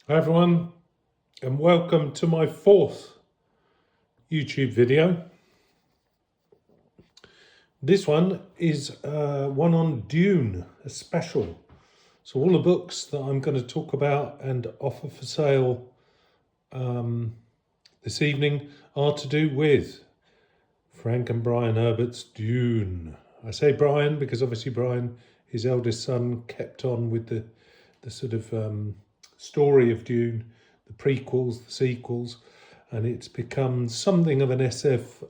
Hi everyone, and welcome to my fourth YouTube video. This one is one on Dune, a special. So all the books that I'm going to talk about and offer for sale this evening are to do with Frank and Brian Herbert's Dune. I say Brian because obviously Brian, his eldest son, kept on with the sort of story of Dune, the prequels, the sequels, and it's become something of an SF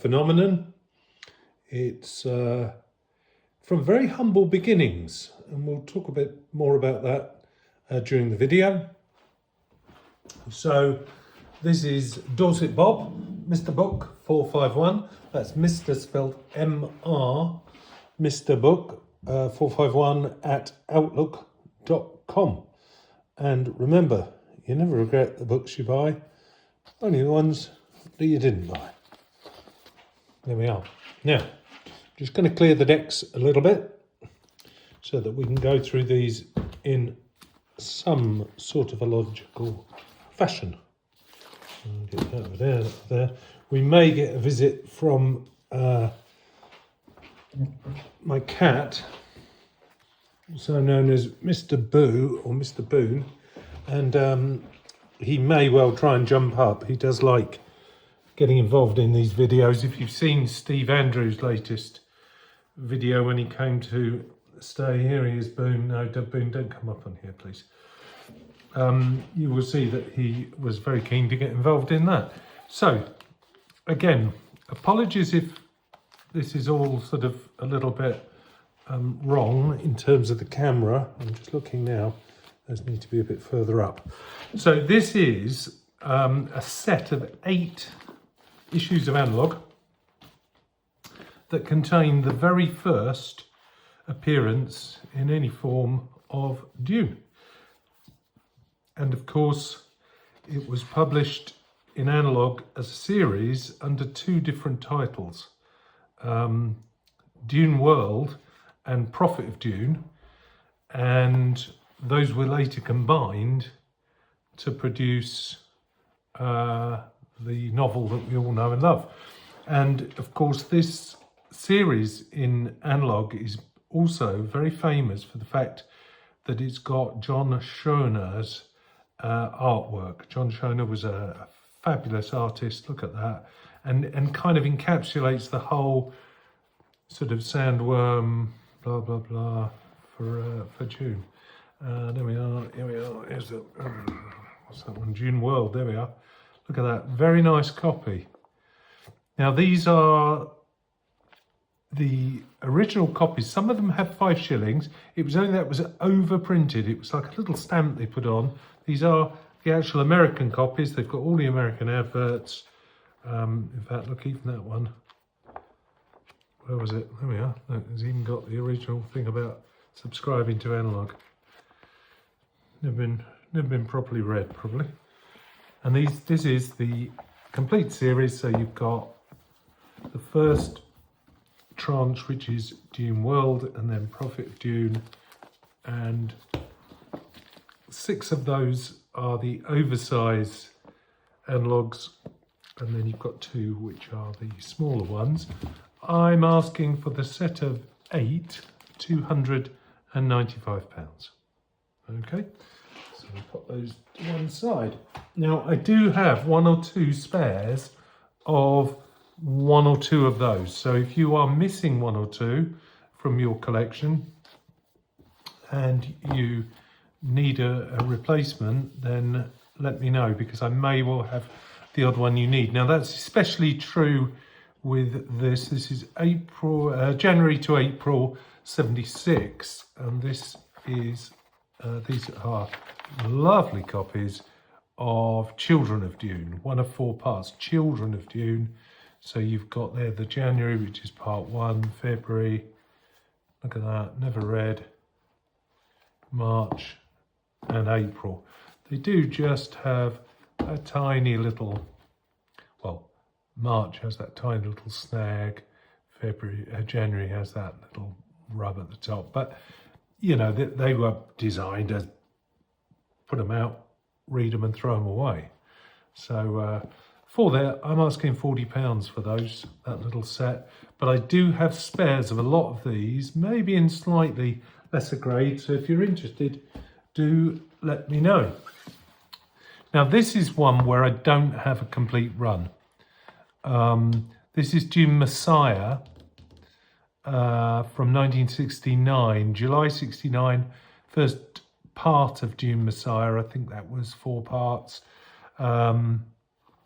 phenomenon. It's from very humble beginnings, and we'll talk a bit more about that during the video. So this is Dorset Bob, Mr. Book 451. That's Mr. spelled M-R, Mr. Book 451 at outlook.com. And remember, you never regret the books you buy, only the ones that you didn't buy. There we are. Now, just going to clear the decks a little bit so that we can go through these in some sort of a logical fashion. Get that over there, that over there. We may get a visit from my cat, also known as Mr. Boo or Mr. Boone, and he may well try and jump up. He does like getting involved in these videos. If you've seen Steve Andrews' latest video when he came to stay, here he is, Boone. No, Boone, don't come up on here, please. You will see that he was very keen to get involved in that. So, again, apologies if this is all sort of a little bit wrong in terms of the camera. I'm just looking now. Those need to be a bit further up. So this is a set of 8 issues of Analog that contain the very first appearance in any form of Dune. And of course, it was published in Analog as a series under 2 different titles, Dune World and Prophet of Dune, and those were later combined to produce the novel that we all know and love. And of course, this series in Analog is also very famous for the fact that it's got John Schoner's artwork. John Schoner was a fabulous artist, look at that, and kind of encapsulates the whole sort of sandworm, blah, blah, blah, for Dune. There we are, here we are, here's the, what's that one, Dune World, there we are. Look at that, very nice copy. Now these are the original copies. Some of them have 5 shillings. It was only that it was overprinted. It was like a little stamp they put on. These are the actual American copies. They've got all the American adverts. In fact, look, even that one. Where was it? There we are. Look, it's even got the original thing about subscribing to Analog. Never been properly read, probably. And this is the complete series. So you've got the first tranche, which is Dune World, and then Prophet of Dune, and 6 of those are the oversized Analogs, and then you've got 2 which are the smaller ones. I'm asking for the set of 8, £295. Okay, so we'll put those to one side. Now I do have 1 or 2 spares of 1 or 2 of those. So if you are missing 1 or 2 from your collection and you need a replacement, then let me know, because I may well have the odd one you need. Now that's especially true with this. This is January to April 76, and this is these are lovely copies of Children of Dune, 1 of 4 parts, Children of Dune. So you've got there the January, which is part 1, February, look at that, never read, March and April. They do just have a tiny little, well, March has that tiny little snag, January has that little rub at the top, but you know, they were designed as put them out, read them and throw them away. So for that, I'm asking £40 for those, that little set. But I do have spares of a lot of these, maybe in slightly lesser grade. So if you're interested, do let me know. Now this is one where I don't have a complete run. This is Dune Messiah from 1969, July 69, first part of Dune Messiah. I think that was 4 parts.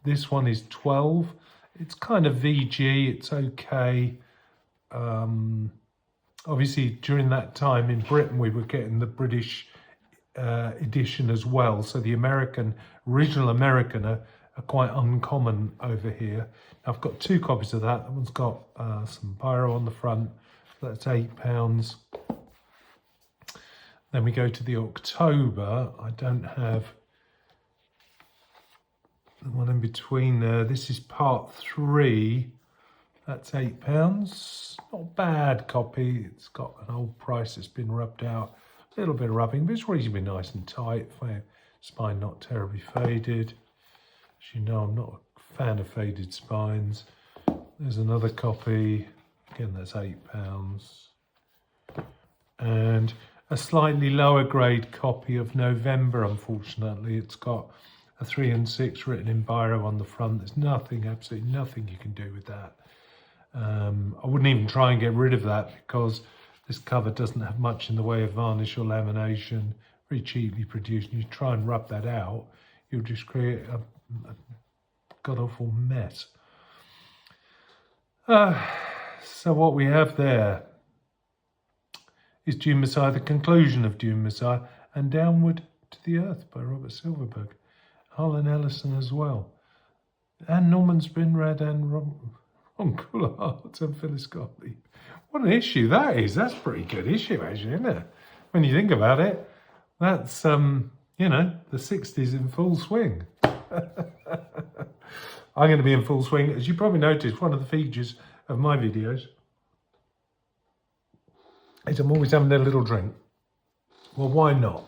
This one is 12. It's kind of VG, it's okay. Obviously during that time in Britain we were getting the British edition as well, so the original American are quite uncommon over here. I've got 2 copies of that. That one's got some pyro on the front, so that's £8. Then we go to the October. I don't have the one in between there. This is part 3. That's £8. Not bad copy. It's got an old price that's been rubbed out. A little bit of rubbing, but it's reasonably nice and tight. Spine not terribly faded. As you know, I'm not a fan of faded spines. There's another copy. Again, that's £8. And a slightly lower grade copy of November, unfortunately. It's got a 3 and 6 written in biro on the front. There's nothing, absolutely nothing you can do with that. I wouldn't even try and get rid of that because this cover doesn't have much in the way of varnish or lamination, very cheaply produced. And you try and rub that out, you'll just create a god-awful mess. So what we have there is Dune Messiah, the conclusion of Dune Messiah, and Downward to the Earth by Robert Silverberg. Harlan Ellison as well. And Norman Spinrad and Ron Coulthard and Phyllis Gottlieb. What an issue that is. That's a pretty good issue, actually, isn't it? When you think about it, that's, you know, the 60s in full swing. I'm going to be in full swing. As you probably noticed, one of the features of my videos is I'm always having a little drink. Well, why not?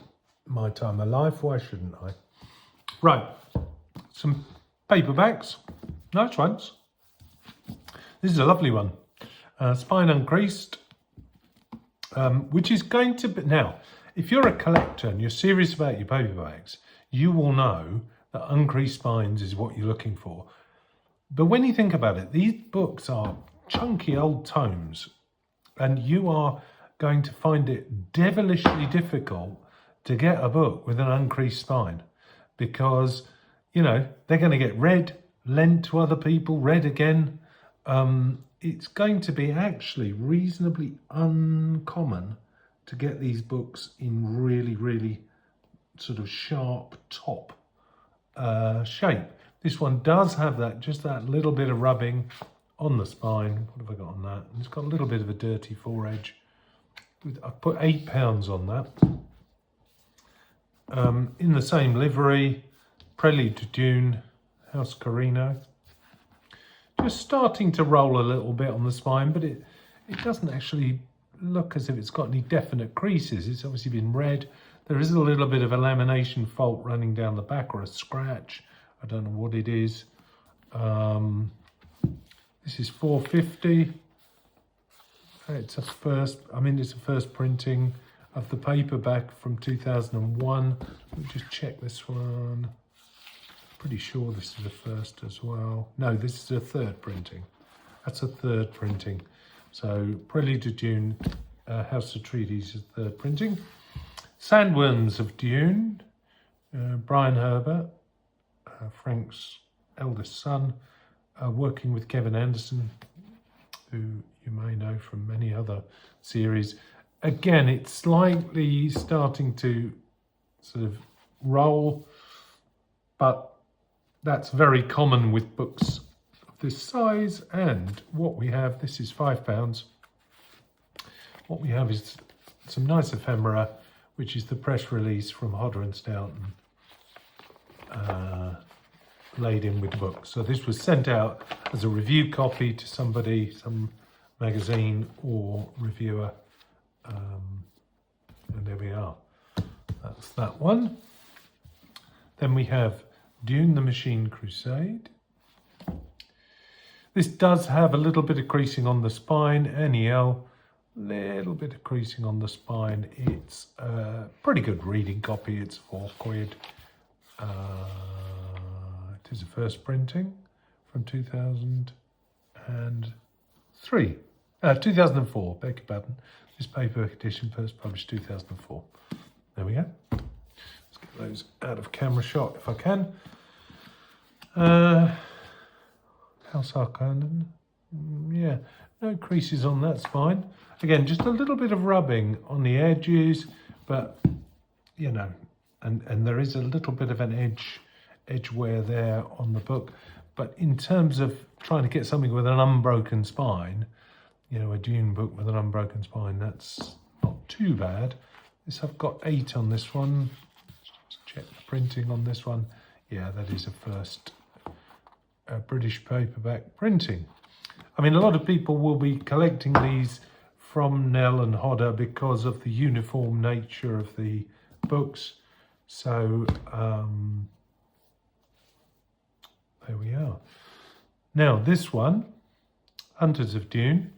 My time of life, why shouldn't I? Right, some paperbacks, nice ones. This is a lovely one. Spine uncreased, which is going to be... Now, if you're a collector and you're serious about your paperbacks, you will know that uncreased spines is what you're looking for. But when you think about it, these books are chunky old tomes, and you are going to find it devilishly difficult to get a book with an uncreased spine because, you know, they're going to get read, lent to other people, read again. It's going to be actually reasonably uncommon to get these books in really, really sort of sharp top shape. This one does have that, just that little bit of rubbing on the spine. What have I got on that? It's got a little bit of a dirty foredge. I've put £8 on that. In the same livery, Prelude to Dune, House Carino. Just starting to roll a little bit on the spine, but it doesn't actually look as if it's got any definite creases. It's obviously been read. There is a little bit of a lamination fault running down the back, or a scratch. I don't know what it is. This is £4.50. It's a first printing of the paperback from 2001. Let me just check this one. Pretty sure this is a first as well. No, this is a third printing. That's a third printing. So Prelude to Dune, House Atreides is third printing. Sandworms of Dune, Brian Herbert, Frank's eldest son, working with Kevin Anderson, who you may know from many other series. Again, it's slightly starting to sort of roll, but that's very common with books of this size. And what we have, this is £5. What we have is some nice ephemera, which is the press release from Hodder and Stoughton, laid in with the book. So this was sent out as a review copy to somebody, some magazine or reviewer, and there we are. That's that one. Then we have Dune the Machine Crusade. This does have a little bit of creasing on the spine, NEL, little bit of creasing on the spine. It's a pretty good reading copy, it's £4. It is a first printing from 2004, beg your pardon. This paperback edition first published 2004. There we go. Let's get those out of camera shot if I can. House Harkonnen. Yeah, no creases on that spine. Again, just a little bit of rubbing on the edges, but you know, and there is a little bit of an edge wear there on the book. But in terms of trying to get something with an unbroken spine, you know, a Dune book with an unbroken spine, that's not too bad. This, I've got 8 on this one. Let's check the printing on this one. Yeah, that is a first British paperback printing. I mean, a lot of people will be collecting these from Nell and Hodder because of the uniform nature of the books. So there we are. Now this one, Hunters of Dune.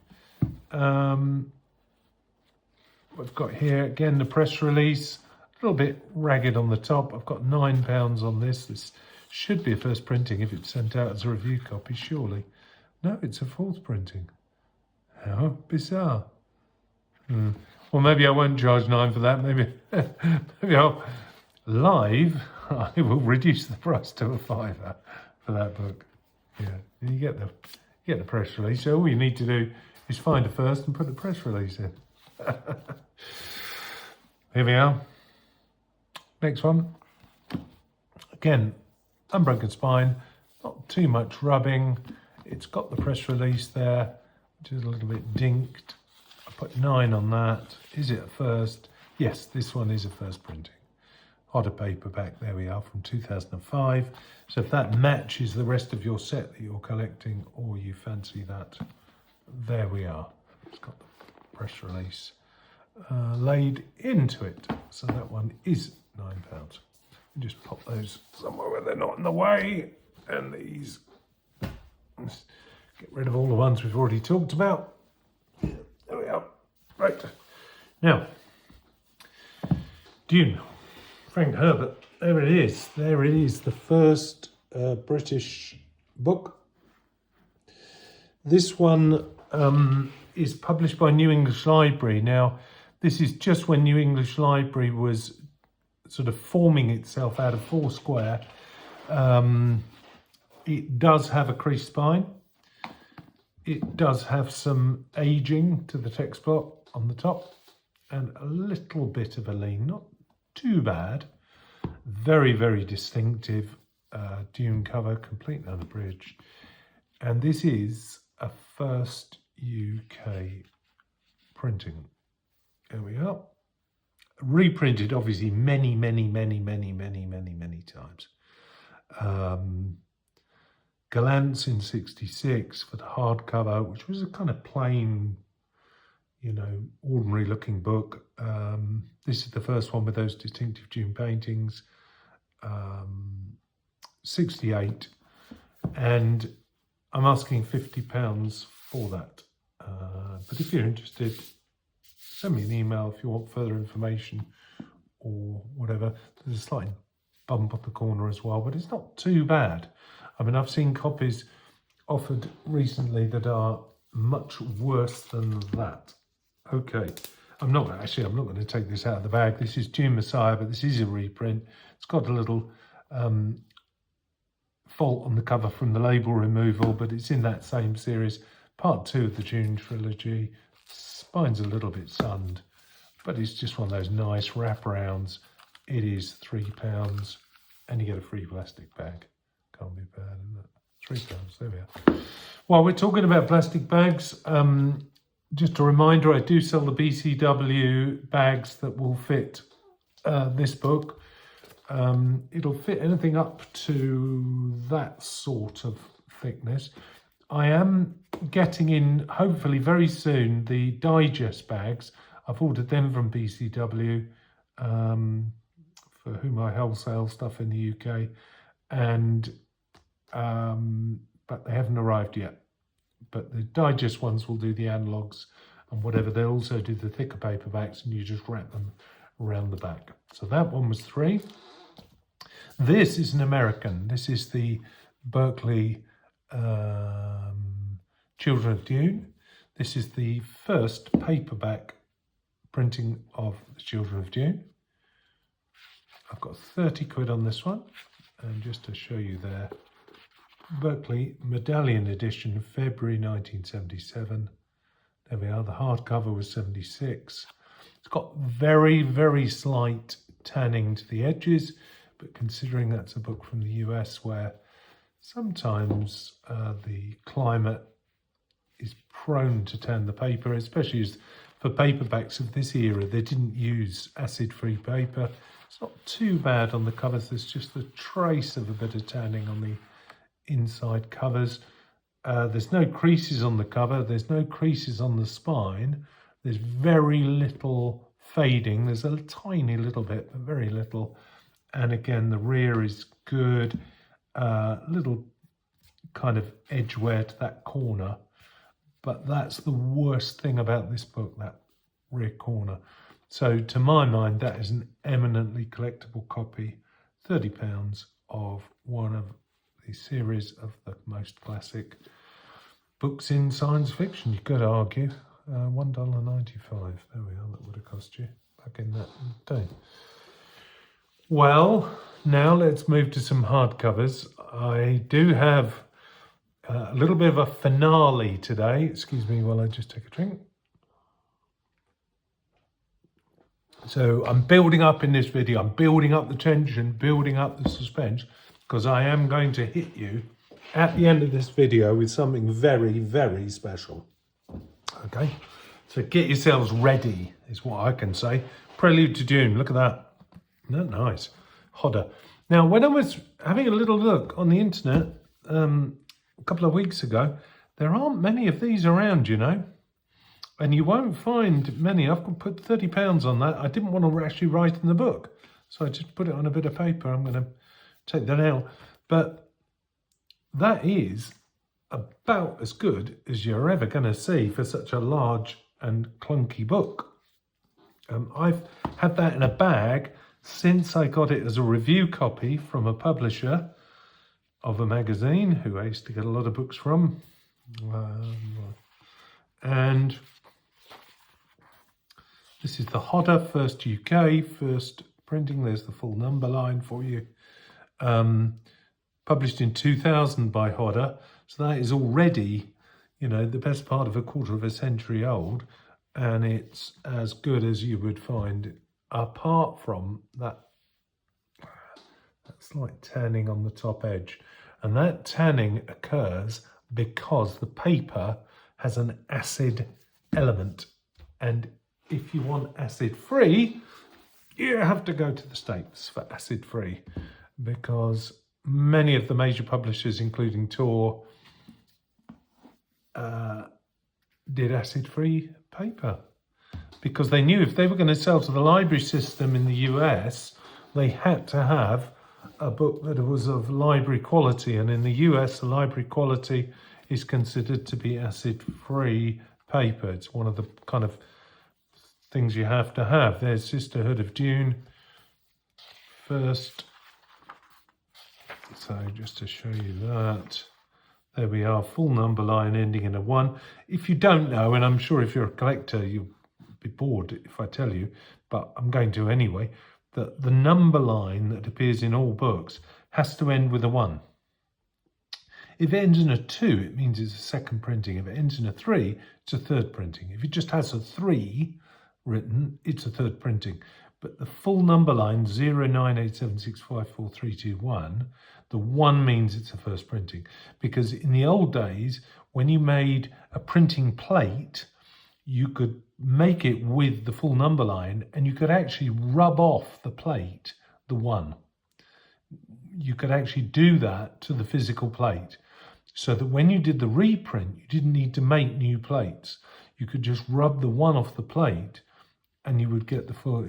We've got here again the press release, a little bit ragged on the top. I've got £9 on this. This should be a first printing if it's sent out as a review copy, surely. No, it's a fourth printing. How bizarre. Well, maybe I won't charge £9 for that. Maybe I'll live. I will reduce the price to a £5 for that book. Yeah, you get the press release. So all you need to do is find a first and put the press release in. Here we are. Next one. Again, unbroken spine, not too much rubbing. It's got the press release there, which is a little bit dinked. I put 9 on that. Is it a first? Yes, this one is a first printing. Hodder paperback, there we are, from 2005. So if that matches the rest of your set that you're collecting, or you fancy that, there we are. It's got the press release laid into it. So that one is £9. Just pop those somewhere where they're not in the way. And these, let's get rid of all the ones we've already talked about. There we are. Right. Now, Dune, Frank Herbert. There it is. There it is. The first British book. This one is published by New English Library. Now, this is just when New English Library was sort of forming itself out of Foursquare. It does have a creased spine. It does have some aging to the text block on the top and a little bit of a lean, not too bad. Very, very distinctive Dune cover, completely unabridged. And this is a first UK printing. There we are. Reprinted, obviously, many times. Gallants in '66 for the hardcover, which was a kind of plain, you know, ordinary looking book. This is the first one with those distinctive Dune paintings. 68, and I'm asking £50 for that. But if you're interested, send me an email if you want further information or whatever. There's a slight bump up the corner as well, but it's not too bad. I mean, I've seen copies offered recently that are much worse than that. Okay, I'm not going to take this out of the bag. This is Dune Messiah, but this is a reprint. It's got a little fault on the cover from the label removal, but it's in that same series. Part 2 of the Dune trilogy. Spine's a little bit sunned, but it's just one of those nice wraparounds. It is £3, and you get a free plastic bag. Can't be bad, isn't it? £3, there we are. While we're talking about plastic bags, just a reminder, I do sell the BCW bags that will fit this book. It'll fit anything up to that sort of thickness. I am getting in, hopefully very soon, the digest bags. I've ordered them from BCW for for whom I wholesale stuff in the UK, and but they haven't arrived yet. But the digest ones will do the analogues and whatever. They'll also do the thicker paperbacks, and you just wrap them around the back. So that one was 3. This is an American. This is the Berkeley Children of Dune. This is the first paperback printing of the Children of Dune. I've got 30 quid on this one, and just to show you there, Berkeley Medallion Edition, February 1977. There we are. The hardcover was 76. It's got very, very slight tanning to the edges, but considering that's a book from the US where sometimes the climate is prone to tan the paper, especially as for paperbacks of this era, they didn't use acid-free paper. It's not too bad on the covers. There's just a trace of a bit of tanning on the inside covers. There's no creases on the cover. There's no creases on the spine. There's very little fading. There's a tiny little bit, but very little. And again, the rear is good. Little kind of edge wear to that corner. But that's the worst thing about this book, that rear corner. So to my mind, that is an eminently collectible copy, £30 of one of the series of the most classic books in science fiction. You could argue $1.95. There we are. That would have cost you back in that day. Well, now let's move to some hardcovers. I do have a little bit of a finale today. Excuse me while I just take a drink. So I'm building up in this video. I'm building up the tension, building up the suspense, because I am going to hit you at the end of this video with something very, very special. Okay, so get yourselves ready, is what I can say. Prelude to Dune, look at that. Isn't that nice? Hodder. Now, when I was having a little look on the internet a couple of weeks ago, there aren't many of these around, you know. And you won't find many. I've put £30 on that. I didn't want to actually write in the book, so I just put it on a bit of paper. I'm going to take that out. But that is about as good as you're ever going to see for such a large and clunky book. I've had that in a bag since I got it as a review copy from a publisher of a magazine who I used to get a lot of books from. And this is the Hodder, first UK, first printing. There's the full number line for you. Published in 2000 by Hodder. So that is already, you know, the best part of a quarter of a century old. And it's as good as you would find, apart from that slight tanning on the top edge. And that tanning occurs because the paper has an acid element. And if you want acid-free, you have to go to the States for acid-free, because many of the major publishers, including Tor, did acid-free paper, because they knew if they were going to sell to the library system in the US, they had to have a book that was of library quality. And in the US, the library quality is considered to be acid-free paper. It's one of the kind of things you have to have. There's Sisterhood of Dune first. So just to show you that, there we are, full number line ending in a 1. If you don't know, and I'm sure if you're a collector, you'll be bored if I tell you, but I'm going to anyway, that the number line that appears in all books has to end with a 1. If it ends in a 2, it means it's a second printing. If it ends in a 3, it's a third printing. If it just has a 3 written, it's a third printing. But the full number line, 0987654321, the 1 means it's a first printing. Because in the old days, when you made a printing plate, you could make it with the full number line, and you could actually rub off the plate, the 1. You could actually do that to the physical plate, so that when you did the reprint, you didn't need to make new plates. You could just rub the 1 off the plate, and you would get the full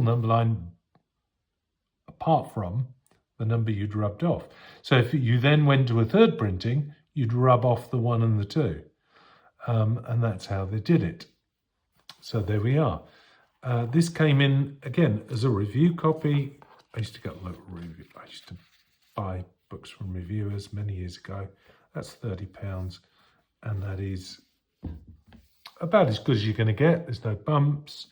number line apart from the number you'd rubbed off. So if you then went to a third printing, you'd rub off the 1 and the 2. And that's how they did it. So there we are. This came in, again, as a review copy. I used to buy books from reviewers many years ago. That's £30. And that is about as good as you're going to get. There's no bumps.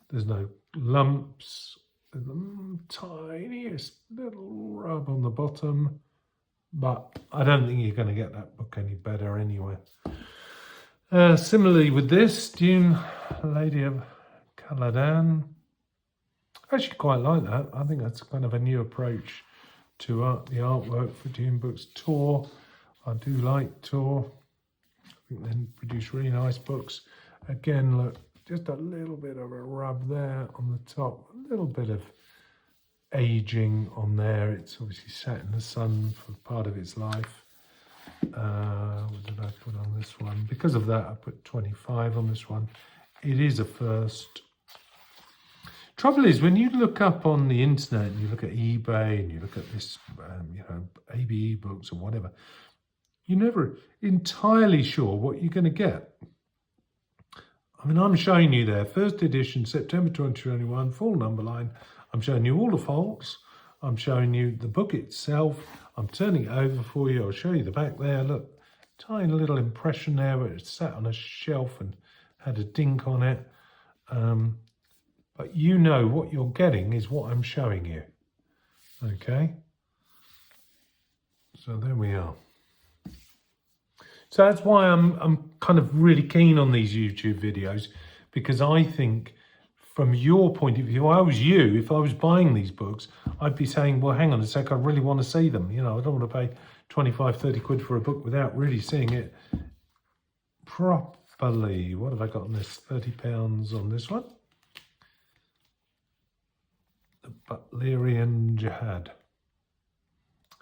There's no lumps. There's the tiniest little rub on the bottom. But I don't think you're going to get that book any better anyway. Similarly with this, Dune, Lady of Caladan. I actually quite like that. I think that's kind of a new approach to the artwork for Dune books. Tor, I do like Tor. I think they produce really nice books. Again, look, just a little bit of a rub there on the top, a little bit of aging on there. It's obviously sat in the sun for part of its life. What did I put on this one? Because of that, I put 25 on this one. It is a first. Trouble is, when you look up on the internet and you look at eBay and you look at this, ABE books or whatever, you're never entirely sure what you're going to get. I mean, I'm showing you there, first edition, September 2021, full number line. I'm showing you all the faults. I'm showing you the book itself. I'm turning it over for you. I'll show you the back there. Look, tiny little impression there where it sat on a shelf and had a dink on it. But you know what you're getting is what I'm showing you. Okay? So there we are. So that's why I'm kind of really keen on these YouTube videos, because I think from your point of view, if I was buying these books, I'd be saying, well, hang on a sec, I really want to see them. You know, I don't want to pay 25, 30 quid for a book without really seeing it properly. What have I got on this? £30 on this one. The Butlerian Jihad.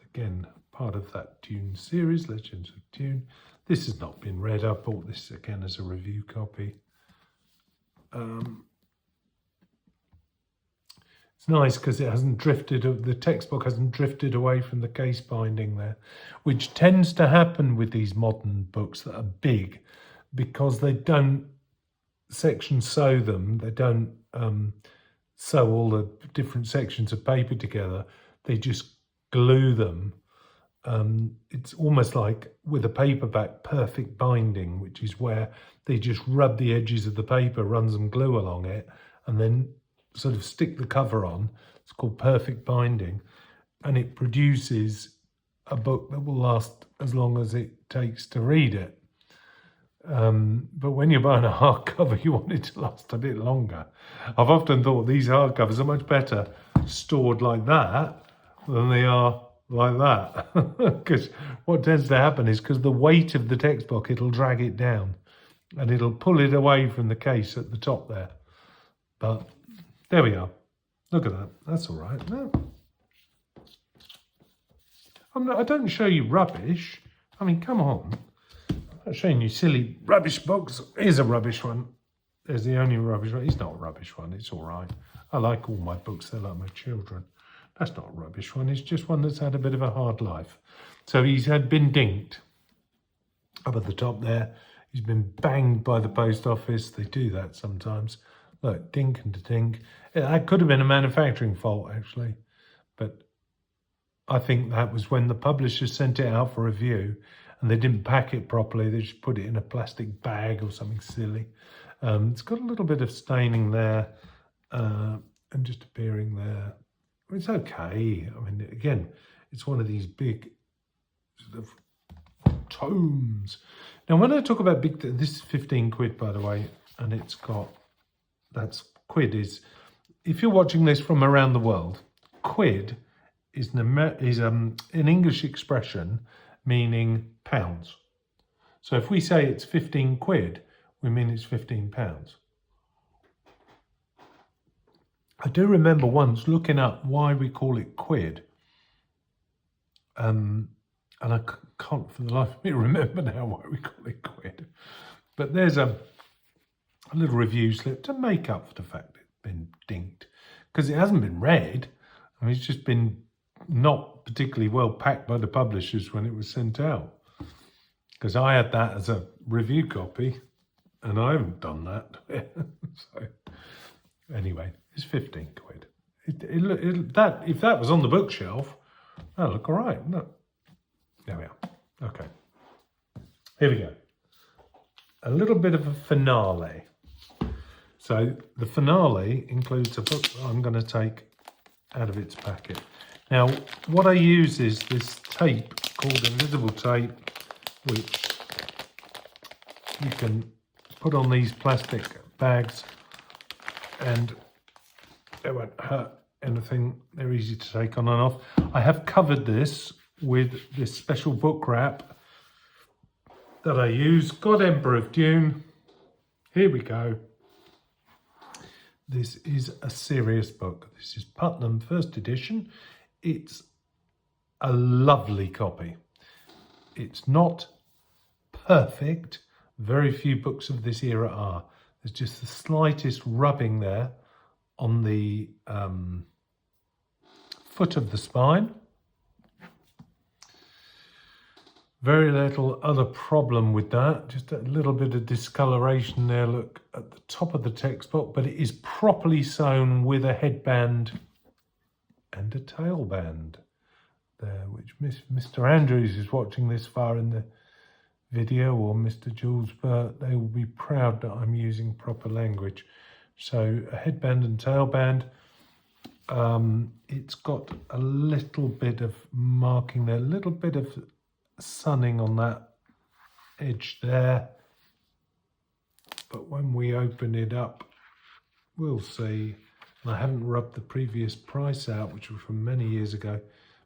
Again, part of that Dune series, Legends of Dune. This has not been read. I bought this again as a review copy. It's nice because it hasn't drifted, the textbook hasn't drifted away from the case binding there, which tends to happen with these modern books that are big because they don't section sew them. They don't sew all the different sections of paper together. They just glue them. It's almost like with a paperback perfect binding, which is where they just rub the edges of the paper, run some glue along it, and then sort of stick the cover on. It's called perfect binding, and it produces a book that will last as long as it takes to read it. But when you're buying a hardcover, you want it to last a bit longer. I've often thought these hardcovers are much better stored like that than they are like that, because what tends to happen is because the weight of the textbook, it'll drag it down and it'll pull it away from the case at the top there. But there we are. Look at that. That's all right. No, I don't show you rubbish. I mean, come on. I'm not showing you silly rubbish books. Here's a rubbish one. There's the only rubbish one. It's not a rubbish one. It's all right. I like all my books. They're like my children. That's not a rubbish one. It's just one that's had a bit of a hard life. So he's been dinked up at the top there. He's been banged by the post office. They do that sometimes. Look, dink and dink. That could have been a manufacturing fault, actually. But I think that was when the publisher sent it out for review and they didn't pack it properly. They just put it in a plastic bag or something silly. It's got a little bit of staining there and just appearing there. It's okay. I mean, again, it's one of these big sort of tomes. Now, when I talk about big, this is 15 quid, by the way, and it's got, that's quid is, if you're watching this from around the world, quid is an English expression meaning pounds. So if we say it's 15 quid, we mean it's 15 pounds. I do remember once looking up why we call it quid. And I can't for the life of me remember now why we call it quid. But there's a little review slip to make up for the fact that it's been dinked. Because it hasn't been read. I mean, it's just been not particularly well packed by the publishers when it was sent out. Because I had that as a review copy, and I haven't done that. So, anyway, it's 15 quid. That if that was on the bookshelf, that'd look all right. No. There we are. Okay. Here we go. A little bit of a finale. So the finale includes a book that I'm going to take out of its packet. Now, what I use is this tape called invisible tape, which you can put on these plastic bags and it won't hurt anything. They're easy to take on and off. I have covered this with this special book wrap that I use. Got Emperor of Dune. Here we go. This is a serious book. This is Putnam first edition. It's a lovely copy. It's not perfect. Very few books of this era are. There's just the slightest rubbing there on the foot of the spine. Very little other problem with that. Just a little bit of discoloration there, look, at the top of the textbook, but it is properly sewn with a headband and a tailband there, which Mr. Andrews is watching this far in the video, or Mr. Jules Burt. They will be proud that I'm using proper language. So a headband and tailband. It's got a little bit of marking there, a little bit of sunning on that edge there, but when we open it up we'll see. And I haven't rubbed the previous price out, which was from many years ago,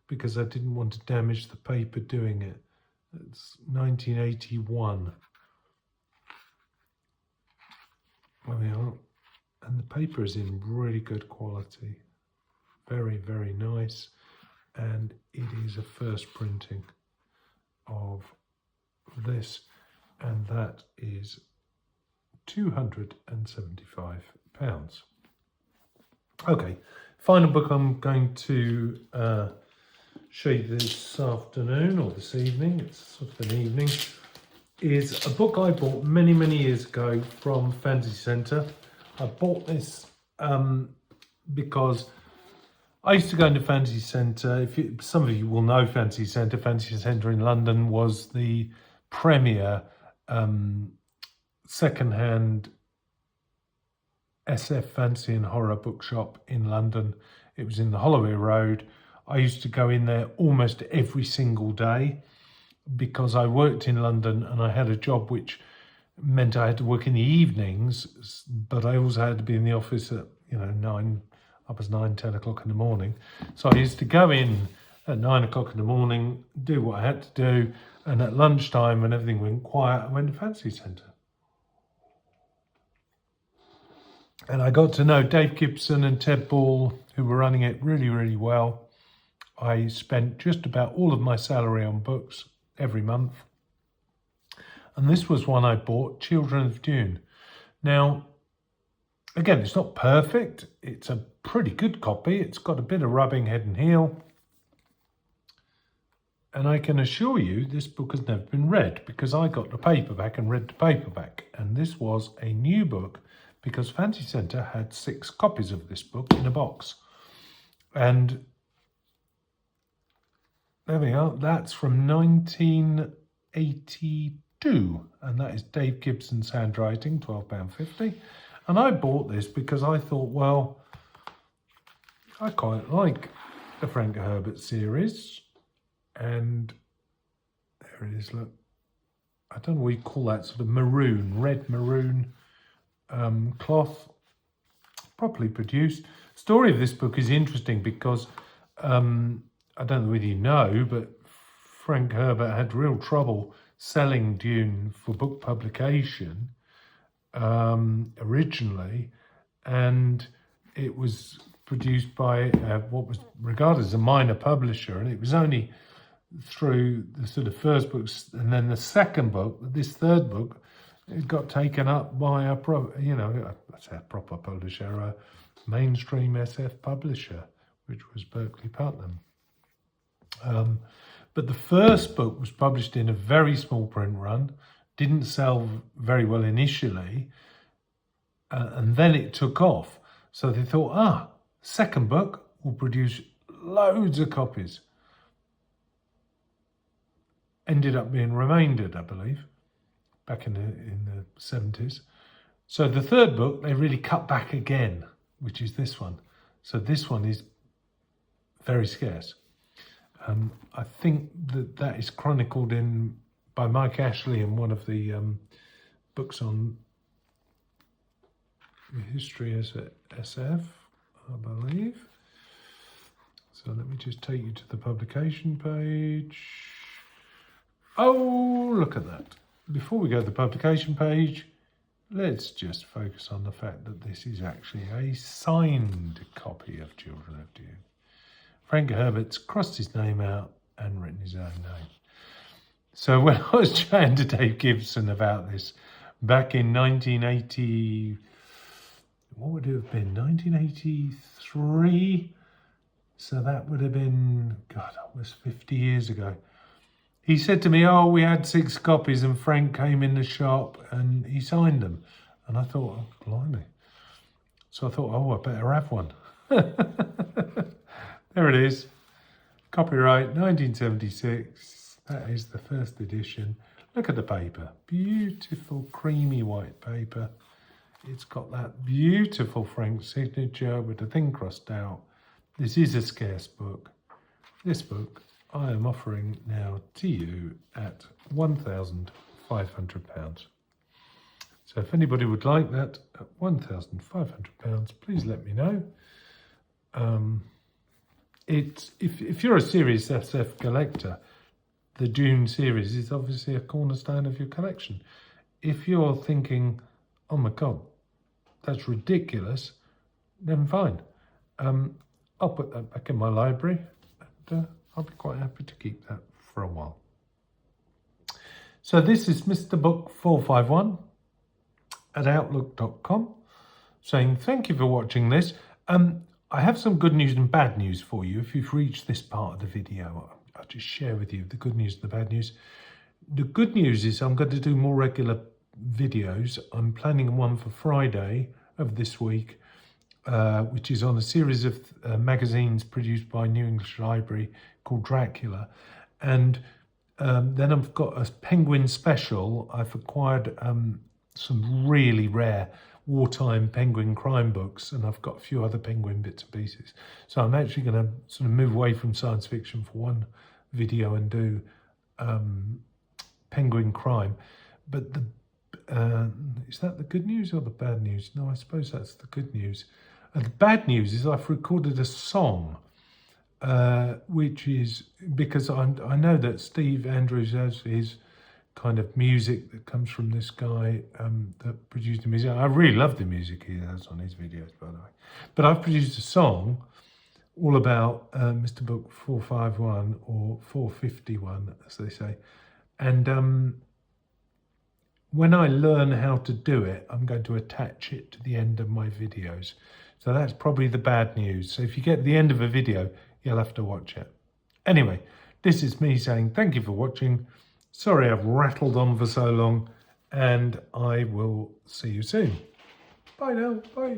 because I didn't want to damage the paper doing it. It's 1981. There we are. And the paper is in really good quality. Very, very nice. And it is a first printing of this, and that is £275. Okay, final book I'm going to show you this afternoon or this evening, it's sort of an evening, is a book I bought many, many years ago from Fancy Centre. I bought this because I used to go into Fancy Centre. Some of you will know Fancy Centre. Fancy Centre in London was the premier second-hand SF fancy and horror bookshop in London. It was in the Holloway Road. I used to go in there almost every single day because I worked in London and I had a job which meant I had to work in the evenings, but I also had to be in the office at 9, 10 o'clock in the morning. So I used to go in at 9 o'clock in the morning, do what I had to do, and at lunchtime when everything went quiet, I went to Fancy Centre. And I got to know Dave Gibson and Ted Ball, who were running it really, really well. I spent just about all of my salary on books every month. And this was one I bought, Children of Dune. Now, again, it's not perfect. It's a pretty good copy. It's got a bit of rubbing head and heel. And I can assure you this book has never been read because I got the paperback and read the paperback. And this was a new book because Fancy Centre had 6 copies of this book in a box. And there we are. That's from 1982. And that is Dave Gibson's handwriting, £12.50. And I bought this because I thought, well, I quite like the Frank Herbert series. And there it is, look. I don't know what you call that, sort of maroon, red maroon cloth, properly produced. Story of this book is interesting because I don't know whether you know, but Frank Herbert had real trouble selling Dune for book publication originally, and it was produced by what was regarded as a minor publisher, and it was only through the sort of first books and then the second book, this third book, it got taken up by a proper publisher, a mainstream SF publisher, which was Berkeley Putnam. But the first book was published in a very small print run, didn't sell very well initially, and then it took off. So they thought, second book will produce loads of copies. Ended up being remaindered, I believe, back in the 70s. So the third book, they really cut back again, which is this one. So this one is very scarce. I think that is chronicled by Mike Ashley in one of the books on history as SF, I believe. So let me just take you to the publication page. Oh, look at that. Before we go to the publication page, let's just focus on the fact that this is actually a signed copy of Children of Dune. Frank Herbert's crossed his name out and written his own name. So when I was chatting to Dave Gibson about this back in 1980, what would it have been, 1983? So that would have been, God, that was 50 years ago. He said to me, we had 6 copies and Frank came in the shop and he signed them. And I thought, blimey. So I thought, I better have one. There it is. Copyright 1976. That is the first edition. Look at the paper. Beautiful creamy white paper. It's got that beautiful Frank signature with the thing crossed out. This is a scarce book. This book I am offering now to you at £1,500. So if anybody would like that at £1,500, please let me know. If you're a serious SF collector, the Dune series is obviously a cornerstone of your collection. If you're thinking, oh my God, that's ridiculous, then fine. I'll put that back in my library and I'll be quite happy to keep that for a while. So this is Mr. Book 451 at outlook.com saying thank you for watching this. I have some good news and bad news for you. If you've reached this part of the video, I'll just share with you the good news and the bad news. The good news is I'm going to do more regular videos. I'm planning one for Friday of this week, which is on a series of magazines produced by New English Library called Dracula. And then I've got a Penguin special. I've acquired some really rare wartime Penguin crime books, and I've got a few other Penguin bits and pieces. So I'm actually going to sort of move away from science fiction for one video and do Penguin crime. But is that the good news or the bad news? No, I suppose that's the good news. And the bad news is I've recorded a song, which is because I know that Steve Andrews has his kind of music that comes from this guy that produced the music. I really love the music he has on his videos, by the way. But I've produced a song all about Mr. Book 451 or 451, as they say. And when I learn how to do it, I'm going to attach it to the end of my videos. So that's probably the bad news. So if you get to the end of a video, you'll have to watch it. Anyway, this is me saying thank you for watching. Sorry I've rattled on for so long, and I will see you soon. Bye now. Bye.